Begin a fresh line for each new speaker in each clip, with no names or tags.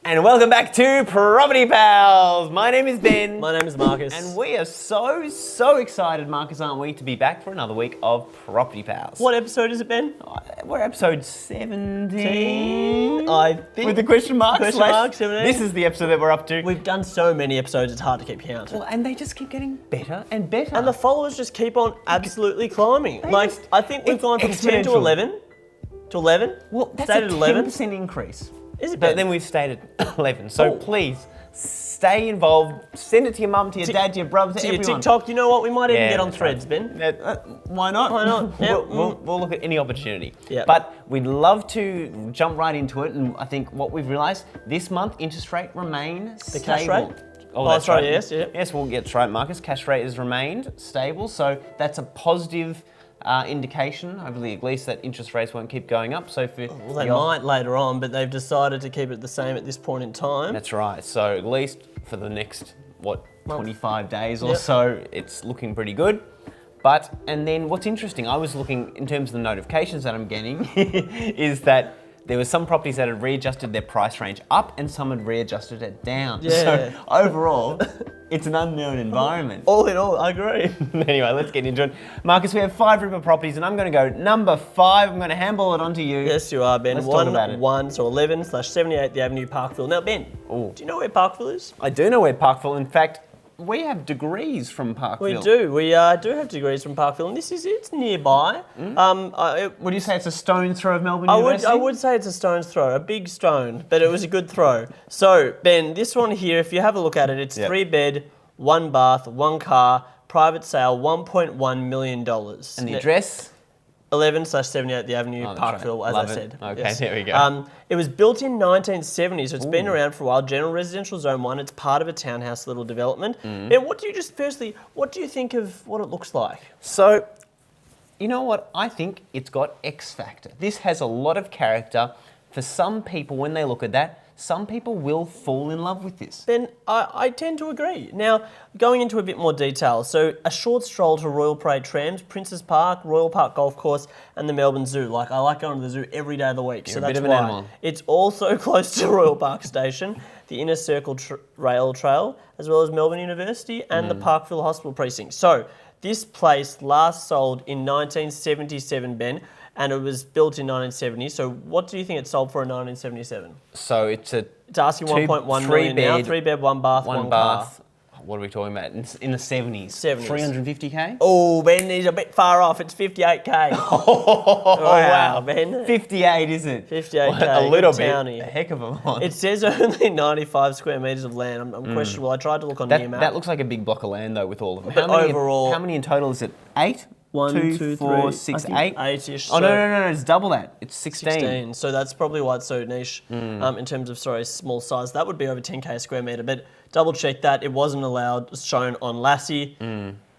And welcome back to Property Palz. My name is Ben.
My name is Marcus.
And we are so excited, Marcus, aren't we, to be back for another week of Property Palz.
What episode is it, Ben?
We're episode 17,
I think.
with the question mark.
Question mark, 17.
This is the episode that we're up to.
We've done so many episodes, it's hard to keep count.
Well, and they just keep getting better and better.
And the followers just keep on absolutely climbing. I think we've gone from 10 to
exponential.
11 to 11.
Well, that's
Stayed
a
at 11.
10% increase.
Is it,
But
Ben?
then we've stayed at 11. So
Oh.
please, stay involved. Send it to your mum, to your dad, to your brother, to
To your
everyone.
TikTok, you know what? We might even get on
that's
Threads,
right.
Ben.
Why not?
Why not? Yeah.
We'll look at any opportunity.
Yeah.
But we'd love to jump right into it. And I think what we've realised, this month, interest rate remains
The
stable.
cash rate?
Oh,
that's right, yes, yeah.
Yes, we'll get right, Marcus. Cash rate has remained stable. So that's a positive indication, hopefully at least, that interest rates won't keep going up. So for
Well, they might later on, but they've decided to keep it the same at this point in time.
That's right. So at least for the next, 25 days or
Yep.
so, it's looking pretty good. And then what's interesting, I was looking in terms of the notifications that I'm getting, is that there were some properties that had readjusted their price range up and some had readjusted it down.
Yeah.
So overall, it's an unknown environment.
All in all, I agree.
Anyway, let's get into it. Marcus, we have 5 Ripper properties and I'm going to go number 5. I'm going to handball it onto you.
Yes, you are, Ben.
Let's talk about it.
11/78 the Avenue, Parkville. Now, Ben,
Ooh.
do you know where Parkville is?
I do know where Parkville, in fact, we have degrees from Parkville.
We do. We do have degrees from Parkville, and it's nearby.
Would you say it's a stone's throw of Melbourne
I
University?
would say it's a stone's throw, a big stone, but it was a good throw. So, Ben, this one here, if you have a look at it, it's
Yep.
3 bed, 1 bath, 1 car, private sale, $1.1 million.
And the address?
11/78 the Avenue,
Oh, that's
Parkville,
right.
as
Love
I
it.
said.
Okay, there we go.
It was built in 1970, so it's been around for a while. General Residential Zone 1, it's part of a townhouse little development. Ben, what do you think of what it looks like?
So, you know what? I think it's got X factor. This has a lot of character. For some people, when they look at that, some people will fall in love with this.
Ben, I tend to agree. Now, going into a bit more detail, so a short stroll to Royal Parade Trams, Princes Park, Royal Park Golf Course, and the Melbourne Zoo. Like, I like going to the zoo every day of the week, so
You're a bit
that's
of an
why.
animal.
It's also close to Royal Park Station, the Inner Circle Rail Trail, as well as Melbourne University and the Parkville Hospital Precinct. So, this place last sold in 1977, Ben, and it was built in 1970. So what do you think it sold for in 1977?
So it's a
It's asking 1.1 million now. 3 bed, 1 bath, 1 car.
bath. What are we talking about? In the 70s.
70s.
350k?
Oh, Ben, he's a bit far off. It's 58k.
Oh,
wow, Ben.
58, is it?
58k.
A little
good
bit.
townie.
A heck of a lot.
It says only 95 square metres of land. I'm questionable. I tried to look on
that,
Nearmap.
that looks like a big block of land, though, with all of them.
But overall-
How many in total is it? 8?
1, 2,
4,
3,
6,
I think
8?
8-ish.
Oh, no, it's double that. It's 16.
16. So that's probably why it's so niche in terms of, small size. That would be over 10k a square metre, but double check that. It wasn't allowed, shown on Lassie.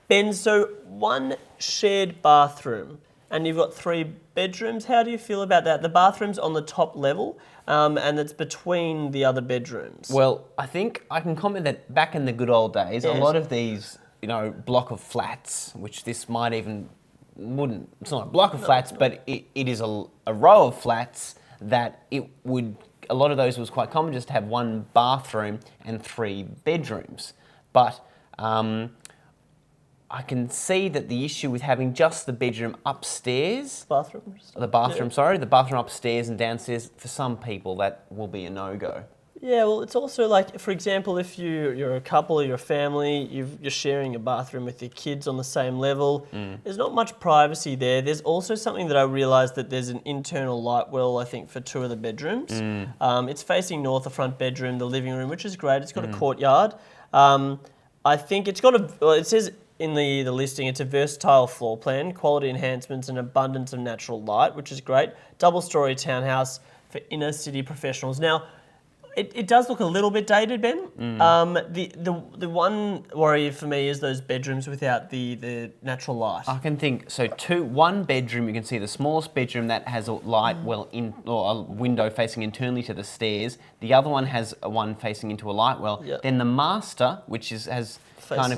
Ben, so 1 shared bathroom and you've got 3 bedrooms. How do you feel about that? The bathroom's on the top level and it's between the other bedrooms.
Well, I think I can comment that back in the good old days, a
Yes.
lot of these, block of flats, which this might even, it's not a block of flats, but it is a row of flats that a lot of those was quite common just to have 1 bathroom and 3 bedrooms. But I can see that the issue with having just the bedroom upstairs, the bathroom upstairs and downstairs, for some people that will be a no-go.
Yeah, well, it's also like, for example, if you're a couple or you're a family, you're sharing a bathroom with your kids on the same level, there's not much privacy there. There's also something that I realised that there's an internal light well, I think, for 2 of the bedrooms. It's facing north, the front bedroom, the living room, which is great. It's got a courtyard. I think it's got it says in the listing, it's a versatile floor plan, quality enhancements and abundance of natural light, which is great. Double-storey townhouse for inner city professionals. Now, it does look a little bit dated, Ben. The one worry for me is those bedrooms without the natural light.
I can think, so 1 bedroom, you can see the smallest bedroom that has a light well or a window facing internally to the stairs. The other one has one facing into a light well.
Yep.
Then the master, which has kind of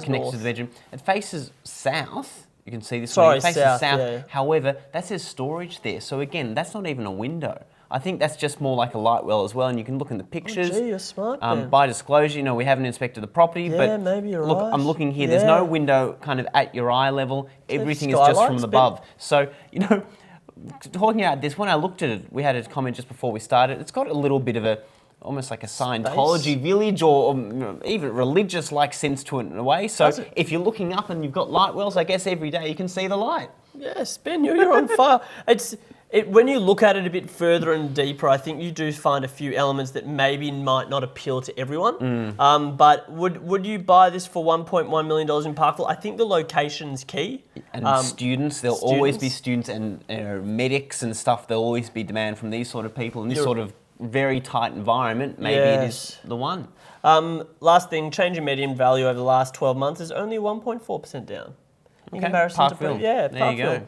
Faces
connected
north.
to the bedroom, it faces south. You can see this
Sorry,
one, it faces
south,
south.
yeah.
However, that says storage there. So again, that's not even a window. I think that's just more like a light well as well, and you can look in the pictures.
Oh, gee, you're smart, Ben.
By disclosure, we haven't inspected the property,
Yeah,
but
maybe you're
look,
right.
I'm looking here.
Yeah.
There's no window kind of at your eye level. Everything is just from
skylights,
above. So, talking about this, when I looked at it, we had a comment just before we started. It's got a little bit of almost like a Scientology village or even religious-like sense to it in a way. So if you're looking up and you've got light wells, I guess every day you can see the light.
Yes, Ben, you're on fire. When you look at it a bit further and deeper, I think you do find a few elements that maybe might not appeal to everyone. But would you buy this for $1.1 million in Parkville? I think the location's key.
And students, there'll always be students and medics and stuff. There'll always be demand from these sort of people in this sort of very tight environment. Maybe it is the one.
Last thing, change in median value over the last 12 months is only 1.4% down. In comparison
Parkville.
to
there you go.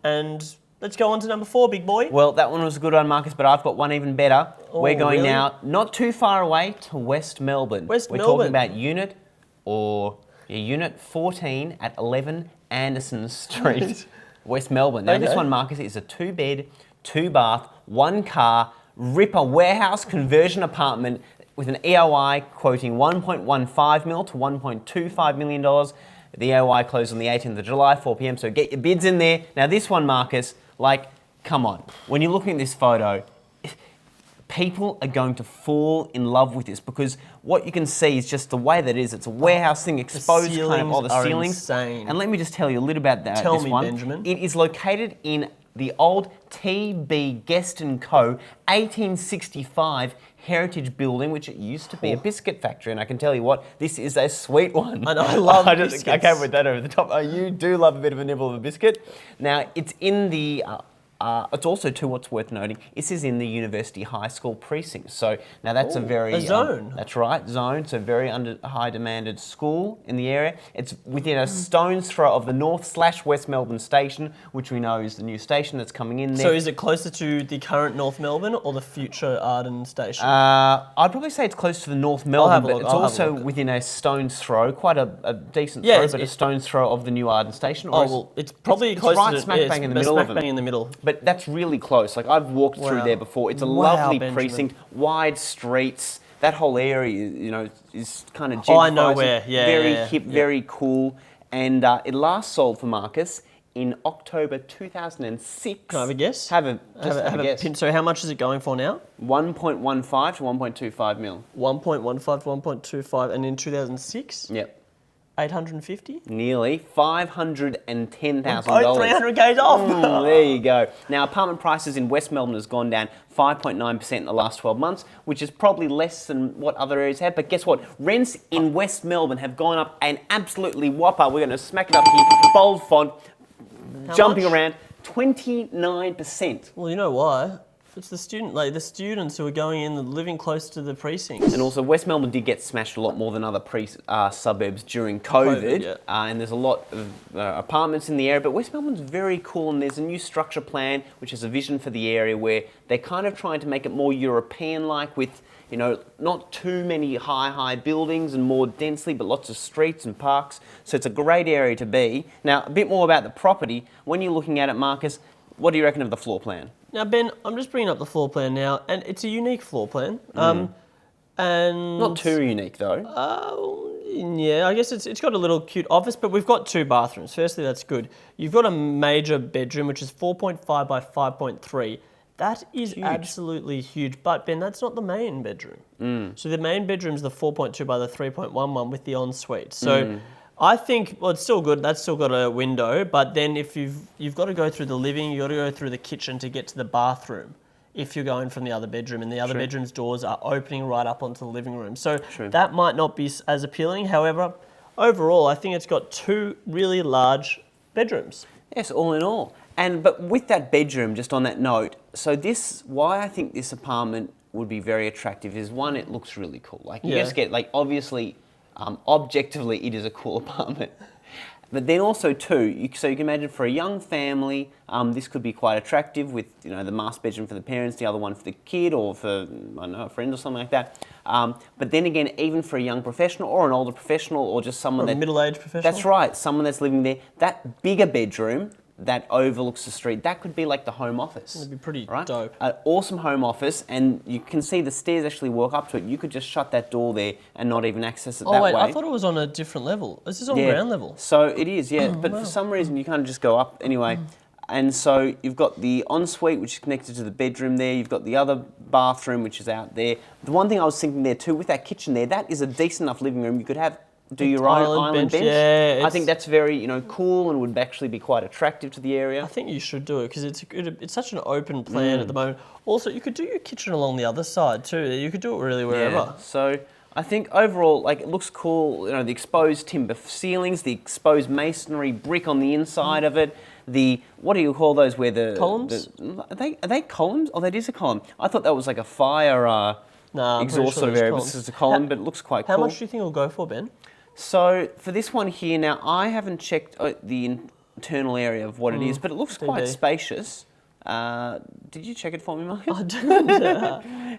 And let's go on to number 4, big boy.
Well, that one was a good one, Marcus, but I've got one even better. We're going now not too far away to West Melbourne. We're talking about Unit 14 at 11 Anderson Street, West Melbourne. Now, this one, Marcus, is a 2-bed, 2-bath, 1-car, ripper warehouse conversion apartment with an EOI quoting $1.15 million to $1.25 million. The EOI closed on the 18th of July, 4 p.m, so get your bids in there. Now, this one, Marcus, come on. When you're looking at this photo, people are going to fall in love with this because what you can see is just the way that it is. It's a warehouse thing, exposed kind of all the ceilings.
Insane.
And let me just tell you a little about that.
Tell
this
me,
one.
Benjamin.
It is located in the old TB Guest & Co. 1865 heritage building, which it used to be a biscuit factory. And I can tell you what, this is a sweet one.
And I love biscuits.
I can't put that over the top. Oh, you do love a bit of a nibble of a biscuit. Now, it's in the... it's also, too, what's worth noting, this is in the University High School precinct. So now that's a
zone.
That's right, zone. It's a very high demanded school in the area. It's within a stone's throw of the North/West Melbourne station, which we know is the new station that's coming in there.
So is it closer to the current North Melbourne or the future Arden station?
I'd probably say it's close to the North Melbourne, but it's also within a stone's throw, quite a decent throw, but a stone's throw of the new Arden station.
It's probably close
right
to
smack bang in the middle of them.
Smack bang in the middle.
But that's really close. I've walked through there before. It's a lovely precinct, wide streets. That whole area, is kind of gentrified.
I know where. Yeah,
very hip, very cool. And it last sold for Marcus in October 2006.
Can I have a guess?
Have a guess.
So how much is it going for now?
1.15 to 1.25 mil.
1.15 to 1.25, and in 2006?
Yep.
850?
Nearly $510,000.
Oh, 300K's off.
There you go. Now, apartment prices in West Melbourne has gone down 5.9% in the last 12 months, which is probably less than what other areas have. But guess what? Rents in West Melbourne have gone up an absolutely whopper. We're going to smack it up here. Bold font, jumping around 29%.
Well, you know why? It's the students who are going in and living close to the precincts.
And also, West Melbourne did get smashed a lot more than other suburbs during COVID. And there's a lot of apartments in the area. But West Melbourne's very cool, and there's a new structure plan, which is a vision for the area where they're kind of trying to make it more European-like with, not too many high buildings and more densely, but lots of streets and parks. So it's a great area to be. Now, a bit more about the property. When you're looking at it, Marcus, what do you reckon of the floor plan?
Now, Ben, I'm just bringing up the floor plan now, and it's a unique floor plan. And
not too unique, though.
Yeah, I guess it's got a little cute office, but we've got 2 bathrooms. Firstly, that's good. You've got a major bedroom, which is 4.5 by 5.3. That is absolutely huge. But, Ben, that's not the main bedroom. So the main bedroom is the 4.2 by the 3.11 with the ensuite. So I think, it's still good. That's still got a window. But then if you've got to go through the living, you've got to go through the kitchen to get to the bathroom if you're going from the other bedroom. And the other bedroom's doors are opening right up onto the living room. So that might not be as appealing. However, overall, I think it's got 2 really large bedrooms.
Yes, all in all. But with that bedroom, just on that note, so why I think this apartment would be very attractive is, one, it looks really cool. You just get, obviously, objectively, it is a cool apartment. But then also, too, so you can imagine for a young family, this could be quite attractive with, the master bedroom for the parents, the other one for the kid, or for, I don't know, a friend or something like that. But then again, even for a young professional or an older professional or just someone
a middle-aged professional.
That's right, someone that's living there, that bigger bedroom, that overlooks the street. That could be like the home office.
It'd be pretty
right?
dope.
An awesome home office, and you can see the stairs actually walk up to it. You could just shut that door there and not even access it that way.
Oh wait, I thought it was on a different level. Is this on ground level?
So it is, yeah. But for some reason you can't just go up anyway. And so you've got the ensuite, which is connected to the bedroom there. You've got the other bathroom, which is out there. The one thing I was thinking there too, with that kitchen there, that is a decent enough living room. You could do your own island bench.
Yeah,
I think that's very, cool and would actually be quite attractive to the area.
I think you should do it because it's such an open plan at the moment. Also, you could do your kitchen along the other side too. You could do it really wherever.
Yeah. So I think overall, it looks cool. The exposed timber ceilings, the exposed masonry brick on the inside of it. What do you call those? Where the
columns?
Are they columns? Oh, that is a column. I thought that was like a fire exhaust sort of area. This is a column, but it looks quite cool.
How much do you think it'll go for, Ben?
So for this one here, now I haven't checked the internal area of what it is, but it looks quite spacious. Did you check it for me, Marcus?
I didn't.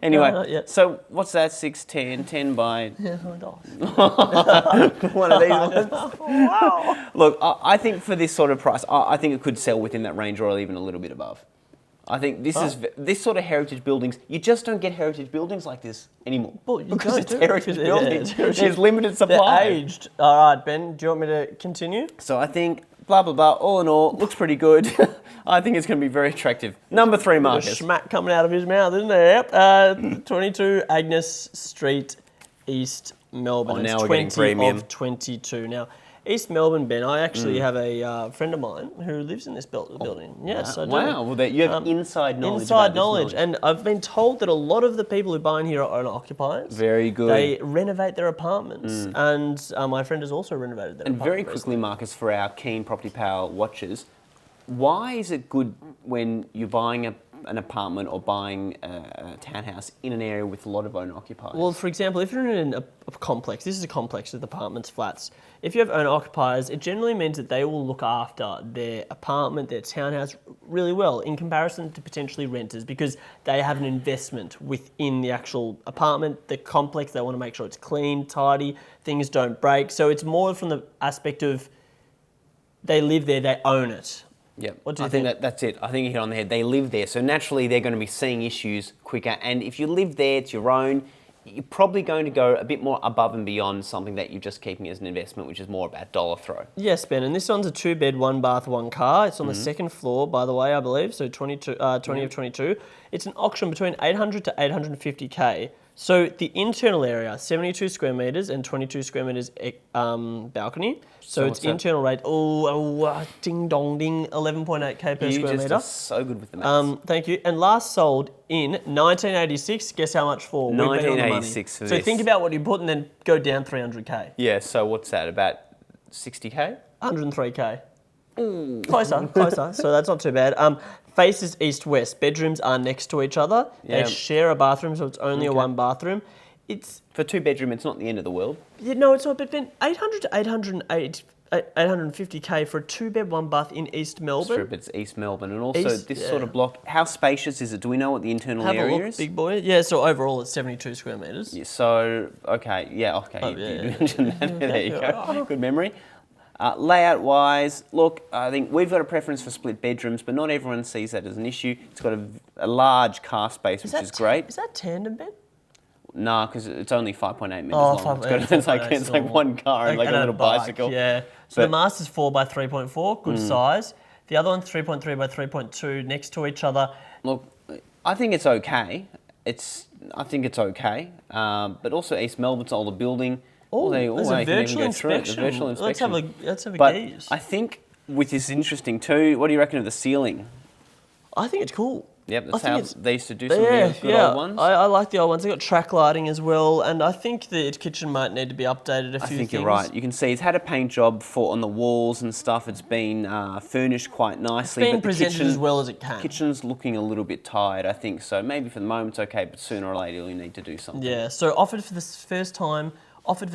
Anyway,
not yet.
so what's that? 6'10", 10 by...
Yeah, $100.
One of these ones.
Wow.
Look, I think for this sort of price, I think it could sell within that range or even a little bit above. I think this sort of heritage buildings, you just don't get heritage buildings like this anymore.
Well, you
because
don't
it's
do it,
heritage
because
buildings.
heritage.
There's limited supply.
They're aged. All right, Ben, do you want me to continue?
So I think, blah, blah, blah, all in all, looks pretty good. I think it's going to be very attractive. Number 3, Marcus.
Smack coming out of his mouth, isn't there? Yep. 22 Agnes Street, East Melbourne.
Oh, now
it's
we're getting
20
premium.
of 22. Now, East Melbourne, Ben, I actually have a friend of mine who lives in this building. Yes, I do.
Wow, well, you have inside knowledge.
Inside knowledge. And I've been told that a lot of the people who buy in here are owner-occupiers.
Very good.
They renovate their apartments. And my friend has also renovated their apartment.
And very quickly, Marcus, for our keen Property Palz watchers, why is it good when you're buying an apartment or buying a townhouse in an area with a lot of owner-occupiers?
Well, for example, if you're in a complex, this is a complex with apartments, flats. If you have owner-occupiers, it generally means that they will look after their apartment, their townhouse really well in comparison to potentially renters because they have an investment within the actual apartment, the complex. They want to make sure it's clean, tidy, things don't break. So it's more from the aspect of they live there, they own it.
Yeah,
What do you
I think that's it. I think you hit on the head. They live there, so naturally they're going to be seeing issues quicker. And if you live there, it's your own. You're probably going to go a bit more above and beyond something that you're just keeping as an investment, which is more about dollar throw.
Yes, Ben, and this one's a 2-bed, 1-bath, 1-car. It's on the second floor, by the way, I believe, so 20 of 22. It's an auction between 800 to 850K. So the internal area, 72 square metres and 22 square metres balcony. So it's internal rate, ding dong ding, 11.8K per square metre.
You just are so good with the maths.
Thank you. And last sold in 1986. Guess how much for?
1986 for
So
this.
think about what you put and then go down 300K.
Yeah, so what's that, about 60K?
103K. Closer. So that's not too bad. Faces east-west. Bedrooms are next to each other.
Yeah.
They share a bathroom, so it's only a 1-bathroom. It's
For 2-bedroom, it's not the end of the world.
no, it's not. But then 800 to 850K for a 2-bed, 1-bath in East Melbourne.
True, but it's East Melbourne. And also sort of block, how spacious is it? Do we know what the internal
Have
area
a look,
is?
big boy. Yeah, so overall it's 72 square metres.
Yeah, so, okay. You mentioned that. There you go. Good memory. Layout-wise, look, I think we've got a preference for split bedrooms, but not everyone sees that as an issue. It's got a large car space, which is great.
Is that tandem bed?
Nah, because it's only 5.8 metres long. It's like one car and like a little bicycle.
Yeah. So the master's 4 by 3.4, good size. The other one's 3.3 by 3.2 next to each other.
Look, I think it's okay. But also East Melbourne's older building.
There's a virtual inspection. Let's have a gaze.
I think with this interesting too, what do you reckon of the ceiling?
I think it's cool.
Yep, that's how they used to do some good old ones.
I like the old ones. They got track lighting as well, and I think the kitchen might need to be updated a few things.
I think you're right. You can see it's had a paint job on the walls and stuff. It's been furnished quite nicely.
It's been presented as well as it can.
Kitchen's looking a little bit tired, I think. So maybe for the moment it's okay, but sooner or later you need to do something.
Yeah. So offered for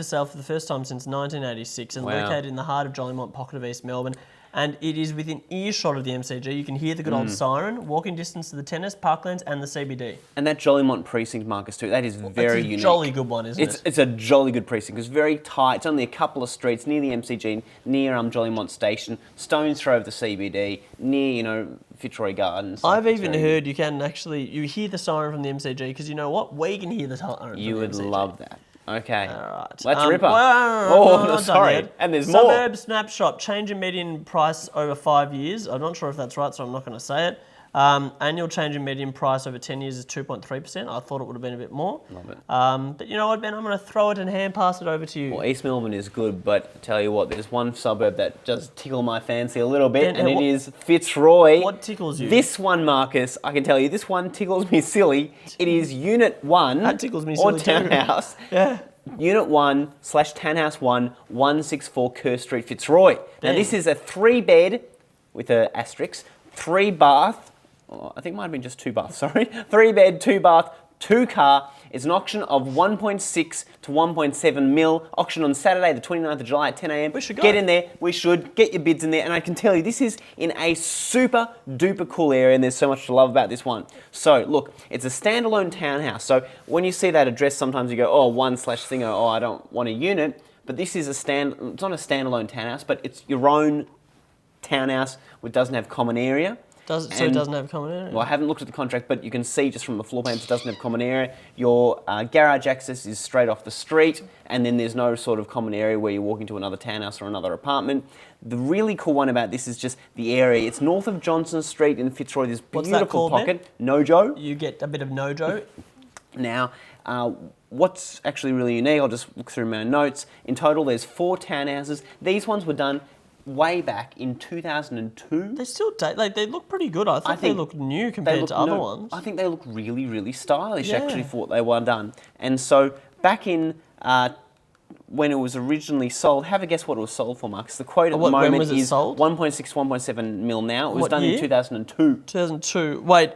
sale for the first time since 1986 and located in the heart of Jollymont pocket of East Melbourne. and it is within earshot of the MCG. You can hear the good old siren, walking distance to the tennis, parklands, and the CBD.
And that Jolimont precinct, Marcus, too, that is very unique.
It's a jolly good one, isn't it?
It's a jolly good precinct. It's very tight. It's only a couple of streets near the MCG, near Jolimont Station, stone's throw of the CBD, near, Fitzroy Gardens.
I've even heard you hear the siren from the MCG, because you know what? We can hear the siren
You would love that. Okay.
All right.
Let's rip up.
Well,
sorry. And there's more.
Suburb snapshot. Change in median price over 5 years. I'm not sure if that's right, so I'm not going to say it. Annual change in median price over 10 years is 2.3%. I thought it would have been a bit more.
Love it.
But you know what, Ben? I'm going to throw it and hand pass it over to you.
Well, East Melbourne is good, but I tell you what, there's one suburb that does tickle my fancy a little bit, and it is Fitzroy.
What tickles you?
This one, Marcus, I can tell you, this one tickles me silly. It is Unit 1.
That tickles me silly
or Townhouse.
Yeah.
Unit 1/Townhouse 1, 164 Kerr Street, Fitzroy. Now, this is a 3-bed with an asterisk, 3-bath. Oh, I think it might have been just 2 baths, sorry. 3-bed, 2-bath, 2-car. It's an auction of 1.6 to 1.7 mil. Auction on Saturday, the 29th of July at 10 a.m.
We should go.
Get in there. We should. Get your bids in there. And I can tell you, this is in a super duper cool area, and there's so much to love about this one. So, look, it's a standalone townhouse. So, when you see that address, sometimes you go, oh, 1/thingo, oh, I don't want a unit. But this is it's not a standalone townhouse, but it's your own townhouse which doesn't have common area.
So it doesn't have common area?
Well, I haven't looked at the contract, but you can see just from the floor plans it doesn't have common area. Your garage access is straight off the street, and then there's no sort of common area where you walk into another townhouse or another apartment. The really cool one about this is just the area. It's north of Johnson Street in Fitzroy, this beautiful pocket. Nojo.
You get a bit of Nojo.
Now, what's actually really unique, I'll just look through my notes. In total, there's 4 townhouses. These ones were done way back in 2002.
They still they look pretty good. I think they look new compared to other ones.
I think they look really, really stylish actually for what they were done. And so back in when it was originally sold, have a guess what it was sold for, Marcus. The quote at the moment is 1.6 to 1.7 mil now. It was done in 2002.
2002. Wait,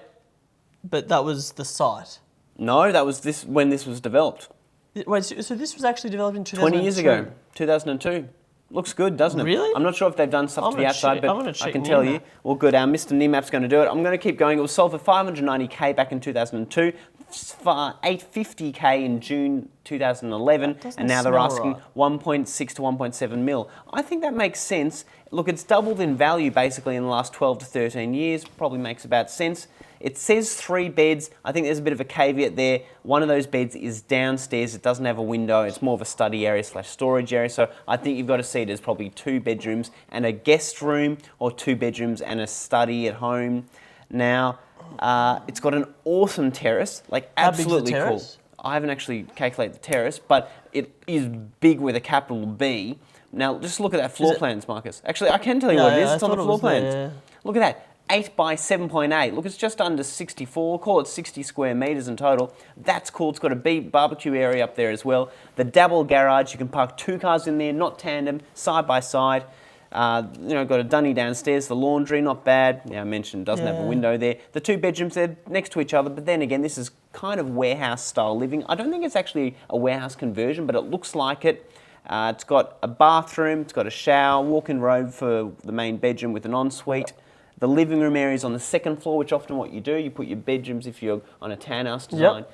but that was the site.
No, that was when this was developed.
Wait, so this was actually developed in 2002?
20 years ago, 2002. Looks good, doesn't it?
Really?
I'm not sure if they've done stuff to the outside, but I can tell you.
Nimap.
Well, good. Mr. Nimap's going to do it. I'm going to keep going. It was sold for 590k back in 2002, 850k in June 2011, and now they're asking 1.6 to 1.7 mil. I think that makes sense. Look, it's doubled in value basically in the last 12 to 13 years. Probably makes about sense. It says 3 beds. I think there's a bit of a caveat there. One of those beds is downstairs. It doesn't have a window. It's more of a study area / storage area. So I think you've got to see it as probably 2 bedrooms and a guest room, or 2 bedrooms and a study at home. Now, it's got an awesome terrace, like absolutely cool. I haven't actually calculated the terrace, but it is big with a capital B. Now, just look at that floor plans, Marcus. Actually, I can tell you what it is. It's on the floor plans. Look at that. 8 by 7.8. Look, it's just under 64. Call it 60 square metres in total. That's cool. It's got a barbecue area up there as well. The double garage. You can park 2 cars in there, not tandem, side by side. Got a dunny downstairs. The laundry, not bad. I mentioned it doesn't have a window there. The 2 bedrooms, they're next to each other. But then again, this is kind of warehouse style living. I don't think it's actually a warehouse conversion, but it looks like it. It's got a bathroom. It's got a shower, walk-in robe for the main bedroom with an ensuite. The living room area is on the 2nd floor, which often what you do, you put your bedrooms, if you're on a townhouse design,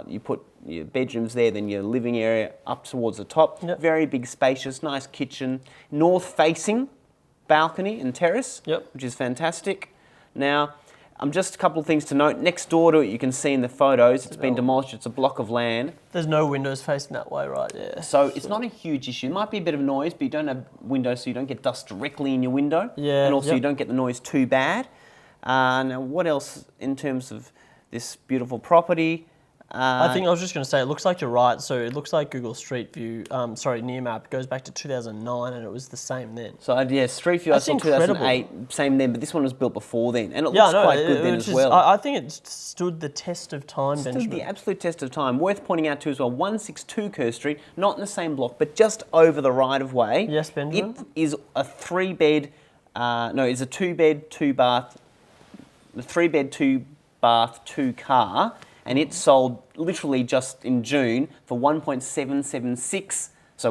you put your bedrooms there, then your living area up towards the top. Very big, spacious, nice kitchen. North-facing balcony and terrace, which is fantastic. Now, just a couple of things to note. Next door to it, you can see in the photos, it's been demolished. It's a block of land.
There's no windows facing that way, right? Yeah.
So it's not a huge issue. It might be a bit of noise, but you don't have windows, so you don't get dust directly in your window.
Yeah.
And also you don't get the noise too bad. Now, what else in terms of this beautiful property?
I think I was just going to say, it looks like you're right. So it looks like Google Street View, Nearmap goes back to 2009, and it was the same then.
So Street View, I saw 2008, same then, but this one was built before then, and it looks quite good then as well.
I think it stood the test of time, Benjamin.
Stood the absolute test of time. Worth pointing out too as well, 162 Kerr Street, not in the same block, but just over the right of way.
Yes, Benjamin.
It is a 3-bed, it's a 2-bed, 2-bath, 3-bed, 2-bath, 2-car. And it sold literally just in June for 1.776. So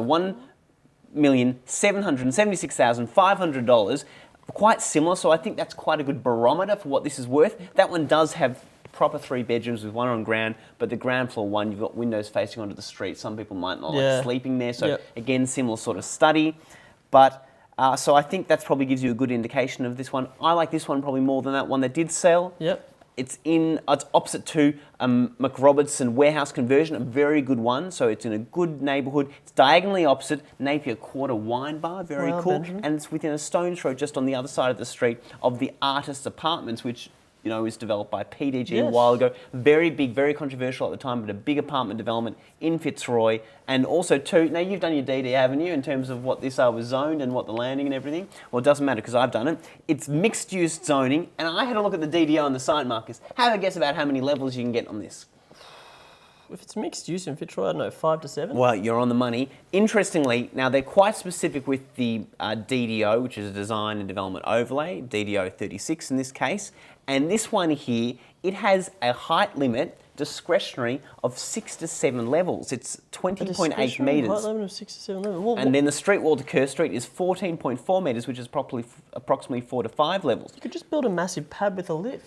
$1,776,500. Quite similar, so I think that's quite a good barometer for what this is worth. That one does have proper 3 bedrooms with one on ground, but the ground floor one, you've got windows facing onto the street. Some people might not like sleeping there, so again, similar sort of study. But so I think that probably gives you a good indication of this one. I like this one probably more than that one that did sell.
Yep.
It's opposite to McRobertson warehouse conversion, a very good one. So it's in a good neighbourhood. It's diagonally opposite Napier Quarter wine bar, very cool.
Benjamin.
And it's within a stone's throw just on the other side of the street of the Artists Apartments, which is developed by PDG a while ago. Very big, very controversial at the time, but a big apartment development in Fitzroy. And also too, now you've done your DD, haven't you, in terms of what this was zoned and what the landing and everything? Well, it doesn't matter because I've done it. It's mixed use zoning, and I had a look at the DDO on the site, Marcus. Have a guess about how many levels you can get on this.
If it's mixed use in Fitzroy, I don't know, 5 to 7?
Well, you're on the money. Interestingly, now they're quite specific with the DDO, which is a design and development overlay, DDO 36 in this case. And this one here, it has a height limit, discretionary, of 6 to 7 levels. It's 20.8 metres.
Height limit of 6 to 7 levels.
And then the street wall to Kerr Street is 14.4 metres, which is approximately 4 to 5 levels.
You could just build a massive pad with a lift.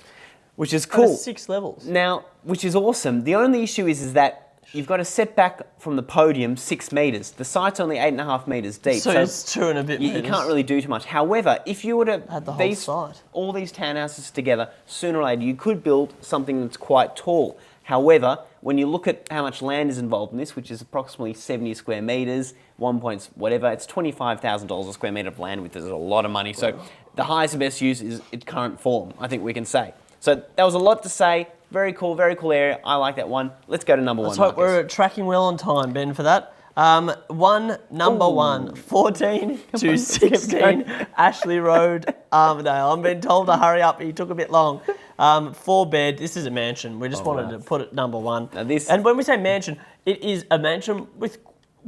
Which is cool.
6 levels.
Now, which is awesome. The only issue is that you've got a setback from the podium 6 metres. The site's only 8.5 metres deep.
So it's 2 and a bit metres.
You can't really do too much. However, if you were to
add the whole site,
all these townhouses together, sooner or later you could build something that's quite tall. However, when you look at how much land is involved in this, which is approximately 70 square metres, it's $25,000 a square metre of land, which is a lot of money. So the highest and best use is its current form, I think we can say. So that was a lot to say. Very cool area. I like that one. Let's go to number one.
Let's hope we're tracking well on time, Ben, for that. Number one, 14 to 16 Ashleigh Road, Armadale. I'm being told to hurry up. He took a bit long. 4 bed. This is a mansion. We just wanted to put it number one. And when we say mansion, it is a mansion with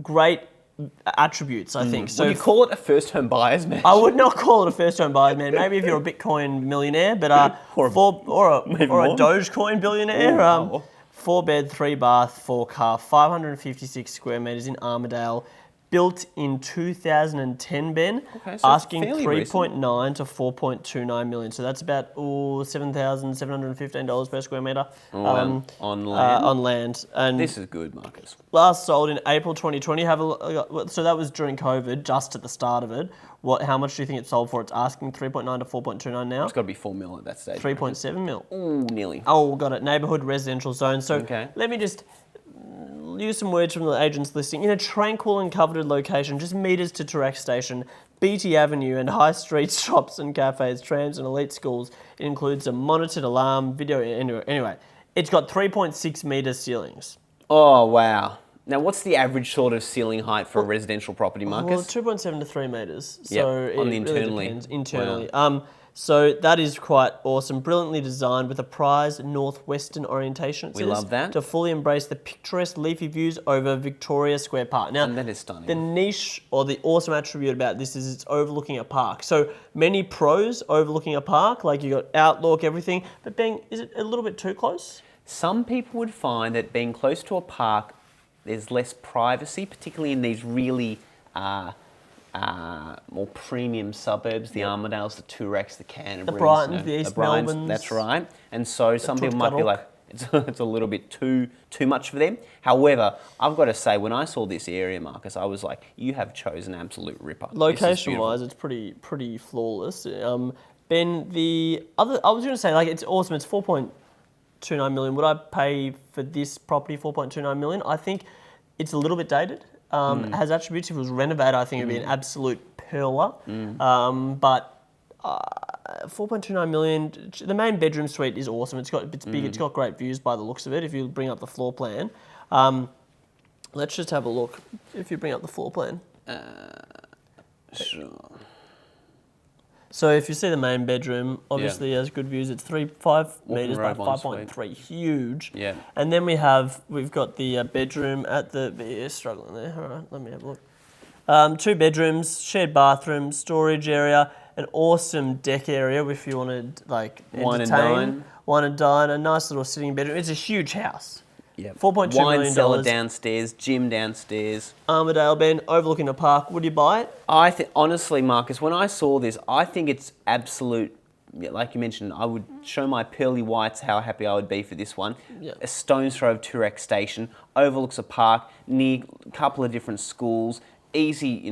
great attributes, I think. So
would you call it a first home buyer's mansion?
I would not call it a first home buyer's man. Maybe if you're a Bitcoin millionaire, but or a Dogecoin billionaire. 4 bed, 3 bath, 4 car, 556 square metres in Armadale. Built in 2010, Ben,
okay, so
asking 3.9 to 4.29 million. So that's about $7,715 per square metre
on land.
On land. And
this is good, Marcus.
Last sold in April 2020. So that was during COVID, just at the start of it. How much do you think it sold for? It's asking 3.9 to 4.29 now.
It's got to be 4 mil at that stage.
3.7 mil.
Ooh, nearly.
Oh, got it. Neighbourhood residential zone. So let me just use some words from the agent's listing. In a tranquil and coveted location, just metres to Toorak Station, BT Avenue and high street shops and cafes, trams and elite schools. It includes a monitored alarm, video... Anyway, it's got 3.6 metre ceilings.
Oh, wow. Now, what's the average sort of ceiling height for a residential property, Marcus?
Well, 2.7 to 3 metres. So
on the
internally. Really internally. Wow. So that is quite awesome. Brilliantly designed with a prized northwestern orientation.
We love that.
To fully embrace the picturesque leafy views over Victoria Square Park. Now,
and that is stunning.
The niche or the awesome attribute about this is it's overlooking a park. So many pros overlooking a park, like you got outlook, everything. But is it a little bit too close?
Some people would find that being close to a park, there's less privacy, particularly in these really more premium suburbs, the Armadales, the Tooraks, the Canterburys,
the Brightons, the East Melbournes.
That's right. And so some people might be like, it's a little bit too much for them. However, I've got to say, when I saw this area, Marcus, I was like, you have chosen an absolute ripper.
Location-wise, it's pretty flawless. Ben, I was going to say, like, it's awesome. It's 4.29 million. Would I pay for this property 4.29 million? I think it's a little bit dated. Has attributes. If it was renovated, I think it'd be an absolute pearler. But 4.29 million. The main bedroom suite is awesome. It's big. It's got great views by the looks of it. If you bring up the floor plan, let's just have a look. If you bring up the floor plan,
sure.
So if you see the main bedroom, obviously has good views. It's 5 metres by 5.3, huge.
Yeah.
And then we've got the bedroom at the struggling there. All right, let me have a look. 2 bedrooms, shared bathroom, storage area, an awesome deck area if you wanted like
wine and dine,
a nice little sitting bedroom. It's a huge house.
Yep.
$4.2
Wine
million.
cellar downstairs, gym downstairs.
Armadale, Ben, overlooking the park. Would you buy it?
I think, honestly, Marcus, when I saw this, I think it's absolute. Yeah, like you mentioned, I would show my pearly whites how happy I would be for this one.
Yeah.
A stone's throw of Turex Station, overlooks a park, near a couple of different schools, easy,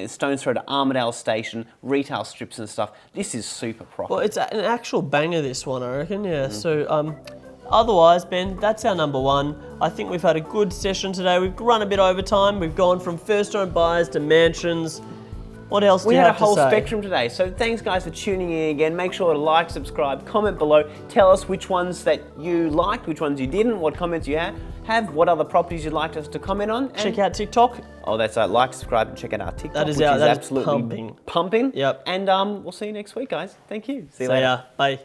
stone's throw to Armadale Station, retail strips and stuff. This is super proper.
Well, it's an actual banger, this one, I reckon, yeah. So, otherwise, Ben, that's our number one. I think we've had a good session today. We've run a bit over time. We've gone from first-home buyers to mansions. What else do you have to say?
We had a whole spectrum today. So thanks, guys, for tuning in again. Make sure to like, subscribe, comment below. Tell us which ones that you liked, which ones you didn't, what comments you have, what other properties you'd like us to comment on. And
Check out TikTok.
Oh, that's right. Like, subscribe, and check out our TikTok,
That is
which
our-
is
that is
absolutely
pumping.
pumping.
Yep.
And we'll see you next week, guys. Thank you. See you
See
later.
ya. Bye.